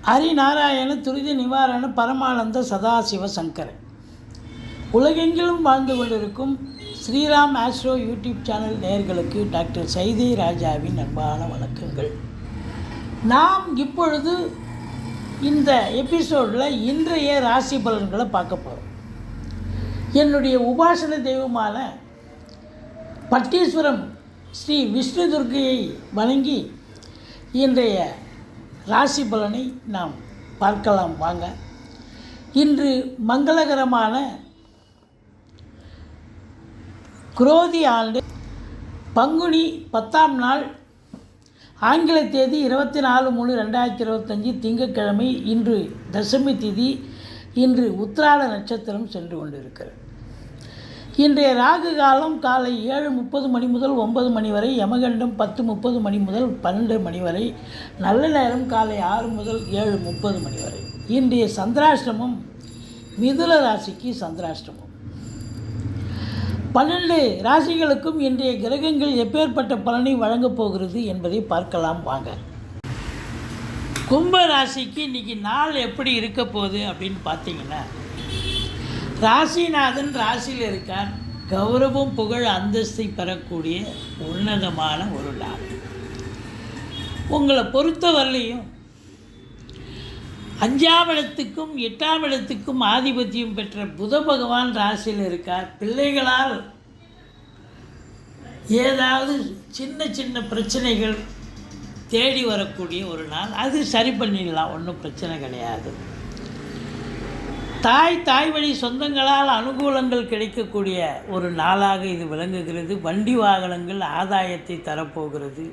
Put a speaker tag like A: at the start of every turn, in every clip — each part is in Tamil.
A: ஹரிநாராயண துரித நிவாரண பரமானந்த சதாசிவ சங்கரன். உலகெங்கிலும் வாழ்ந்து கொண்டிருக்கும் ஸ்ரீராம் ஆஸ்ட்ரோ யூடியூப் சேனல் நேயர்களுக்கு டாக்டர் சைதை ராஜாவின் அன்பான வணக்கங்கள். நாம் இப்பொழுது இந்த எபிசோடில் இன்றைய ராசி பலன்களை பார்க்க போகிறோம். என்னுடைய உபாசன தெய்வமான பட்டீஸ்வரம் ஸ்ரீ விஷ்ணு துர்க்கையை வணங்கி இன்றைய ராசி பலனை நாம் பார்க்கலாம் வாங்க. இன்று மங்களகரமான குரோதி ஆண்டு பங்குனி 10ஆம் நாள், ஆங்கில தேதி 24/3/2025 திங்கட்கிழமை. இன்று தசமி திதி. இன்று உத்திராட நட்சத்திரம் சென்று கொண்டிருக்கிறது. இன்றைய ராகு காலம் காலை 7:30 மணி முதல் 9 மணி வரை, யமகண்டம் 10:30 மணி முதல் 12 மணி வரை, நல்ல நேரம் காலை 6 முதல் 7:30 மணி வரை. இன்றைய சந்திராஷ்டமம் மிதுன ராசிக்கு சந்திராஷ்டமம். 12 ராசிகளுக்கும் இன்றைய கிரகங்கள் எப்பேற்பட்ட பலனை வழங்கப் போகிறது என்பதை பார்க்கலாம் வாங்க. கும்ப ராசிக்கு இன்றைக்கி நாள் எப்படி இருக்க போகுது அப்படின்னு பார்த்தீங்கன்னா, ராசிநாதன் ராசியில் இருக்கார். கௌரவம், புகழ், அந்தஸ்தை பெறக்கூடிய உன்னதமான ஒரு நாள். உங்களை பொறுத்தவரையிலையும் 5ஆம் இடத்துக்கும் 8ஆம் இடத்துக்கும் ஆதிபத்தியம் பெற்ற புத பகவான் ராசியில் இருக்கார். பிள்ளைகளால் ஏதாவது சின்ன சின்ன பிரச்சனைகள் தேடி வரக்கூடிய ஒரு நாள். அது சரி பண்ணிடலாம், ஒன்றும் பிரச்சனை கிடையாது. தாய் வழி சொந்தங்களால் அனுகூலங்கள் கிடைக்கக்கூடிய ஒரு நாளாக இது விளங்குகிறது. வண்டி வாகனங்கள் ஆதாயத்தை தரப்போகிறது.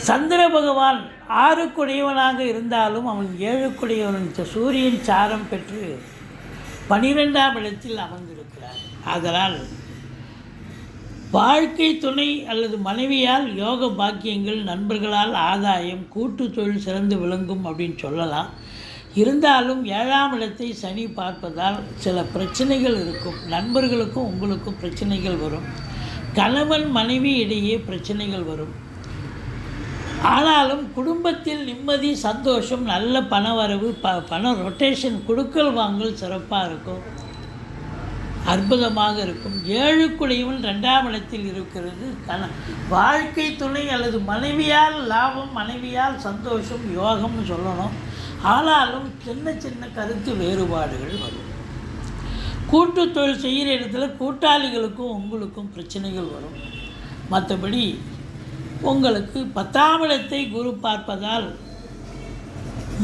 A: சந்திர பகவான் 6க்குடையவனாக இருந்தாலும் அவன் 7க்குடையவன் சூரியன் சாரம் பெற்று 12ஆம் இடத்தில் அமர்ந்திருக்கிறார். அதனால் வாழ்க்கை துணை அல்லது மனைவியால் யோக பாக்கியங்கள், நண்பர்களால் ஆதாயம், கூட்டு தொழில் சிறந்து விளங்கும் அப்படின்னு சொல்லலாம். இருந்தாலும் 7ஆம் இடத்தை சனி பார்ப்பதால் சில பிரச்சனைகள் இருக்கும். நண்பர்களுக்கும் உங்களுக்கும் பிரச்சனைகள் வரும். கணவன் மனைவி இடையே பிரச்சனைகள் வரும். ஆனாலும் குடும்பத்தில் நிம்மதி, சந்தோஷம், நல்ல பணவரவு, பண ரொட்டேஷன், கொடுக்கல் வாங்கல் சிறப்பாக இருக்கும், அற்புதமாக இருக்கும். 7க்குடையவன் 2ஆம் இடத்தில் இருக்கிறது. வாழ்க்கை துணை அல்லது மனைவியால் லாபம், மனைவியால் சந்தோஷம், யோகம்னு சொல்லணும். ஆனாலும் சின்ன சின்ன கருத்து வேறுபாடுகள் வரும். கூட்டு தொழில் செய்கிற இடத்துல கூட்டாளிகளுக்கும் உங்களுக்கும் பிரச்சனைகள் வரும். மற்றபடி உங்களுக்கு 10ஆம் இடத்தை குரு பார்ப்பதால்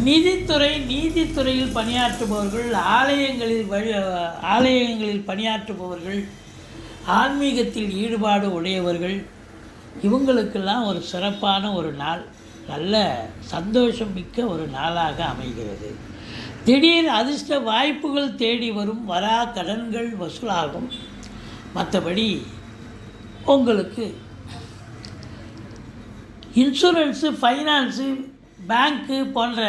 A: நீதித்துறையில் பணியாற்றுபவர்கள், ஆலயங்களில் பணியாற்றுபவர்கள், ஆன்மீகத்தில் ஈடுபாடு உடையவர்கள், இவங்களுக்கெல்லாம் ஒரு சிறப்பான ஒரு நாள், நல்ல சந்தோஷம் மிக்க ஒரு நாளாக அமைகிறது. திடீர் அதிர்ஷ்ட வாய்ப்புகள் தேடி வரும். வரா கடன்கள் வசூலாகும். மற்றபடி உங்களுக்கு இன்சூரன்ஸு, ஃபைனான்ஸு, பேங்க்கு போன்ற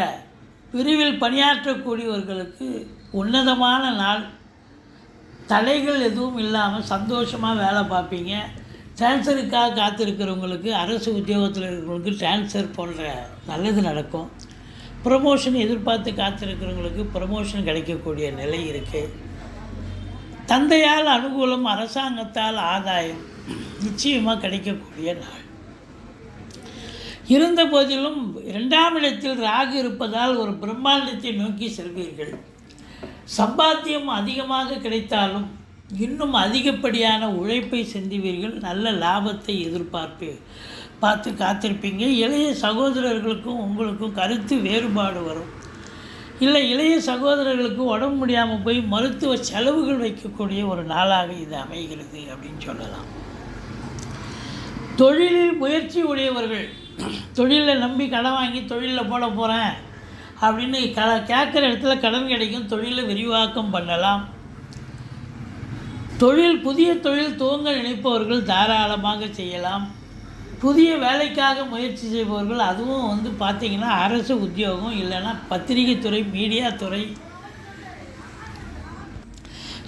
A: பிரிவில் பணியாற்றக்கூடியவர்களுக்கு உன்னதமான நாள். தடைகள் எதுவும் இல்லாமல் சந்தோஷமாக வேலை பார்ப்பீங்க. டிரான்ஸ்ஃபருக்காக காத்திருக்கிறவங்களுக்கு, அரசு உத்தியோகத்தில் இருக்கிறவங்களுக்கு டிரான்ஸ்ஃபர் போன்ற நல்லது நடக்கும். ப்ரமோஷன் எதிர்பார்த்து காத்திருக்கிறவங்களுக்கு ப்ரமோஷன் கிடைக்கக்கூடிய நிலை இருக்குது. தந்தையால் அனுகூலம், அரசாங்கத்தால் ஆதாயம் நிச்சயமாக கிடைக்கக்கூடிய நாள். இருந்த போதிலும் 2ஆம் இடத்தில் ராகு இருப்பதால் ஒரு பிரம்மாண்டத்தை நோக்கி செல்வீர்கள். சம்பாத்தியம் அதிகமாக கிடைத்தாலும் இன்னும் அதிகப்படியான உழைப்பை சிந்துவீர்கள். நல்ல லாபத்தை பார்த்து காத்திருப்பீங்க. இளைய சகோதரர்களுக்கும் உங்களுக்கும் கருத்து வேறுபாடு வரும். இல்லை, இளைய சகோதரர்களுக்கு உடம்பு முடியாமல் போய் மருத்துவ செலவுகள் வைக்கக்கூடிய ஒரு நாளாக இது அமைகிறது அப்படின்னு சொல்லலாம். தொழிலில் முயற்சி உடையவர்கள், தொழிலில் நம்பி கடன் வாங்கி தொழிலில் போட போகிறேன் அப்படின்னு கேட்குற இடத்துல கடன் கிடைக்கும். தொழிலை விரிவாக்கம் பண்ணலாம். புதிய தொழில் துவங்க நினைப்பவர்கள் தாராளமாக செய்யலாம். புதிய வேலைக்காக முயற்சி செய்பவர்கள், அதுவும் பார்த்திங்கன்னா அரசு உத்தியோகம், இல்லைன்னா பத்திரிகை துறை, மீடியா துறை,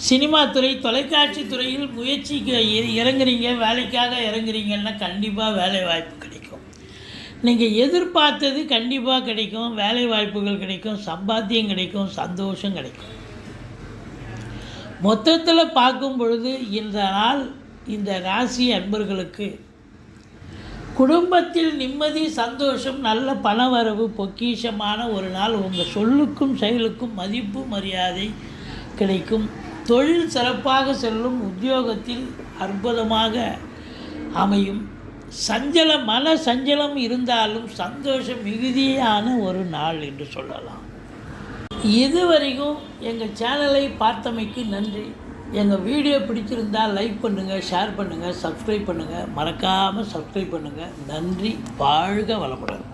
A: சினிமா துறை, தொலைக்காட்சி துறையில் முயற்சிக்கு இறங்குறீங்க, வேலைக்காக இறங்குறீங்கன்னா கண்டிப்பாக வேலை வாய்ப்பு கிடைக்கும். நீங்கள் எதிர்பார்த்தது கண்டிப்பாக கிடைக்கும். வேலை வாய்ப்புகள் கிடைக்கும், சம்பாத்தியம் கிடைக்கும், சந்தோஷம் கிடைக்கும். மொத்தத்தில் பார்க்கும் பொழுது இந்த நாள் இந்த ராசி அன்பர்களுக்கு குடும்பத்தில் நிம்மதி, சந்தோஷம், நல்ல பணவரவு, பொக்கிஷமான ஒரு நாள். உங்கள் சொல்லுக்கும் செயலுக்கும் மதிப்பு மரியாதை கிடைக்கும். தொழில் சிறப்பாக செல்லும். உத்தியோகத்தில் அற்புதமாக அமையும். மன சஞ்சலம் இருந்தாலும் சந்தோஷம் மிகுதியான ஒரு நாள் என்று சொல்லலாம். இதுவரைக்கும் எங்கள் சேனலை பார்த்தமைக்கு நன்றி. எங்கள் வீடியோ பிடிச்சிருந்தால் லைக் பண்ணுங்கள், ஷேர் பண்ணுங்கள், சப்ஸ்கிரைப் பண்ணுங்கள். மறக்காமல் சப்ஸ்கிரைப் பண்ணுங்கள். நன்றி. வாழ்க வளமுடன்.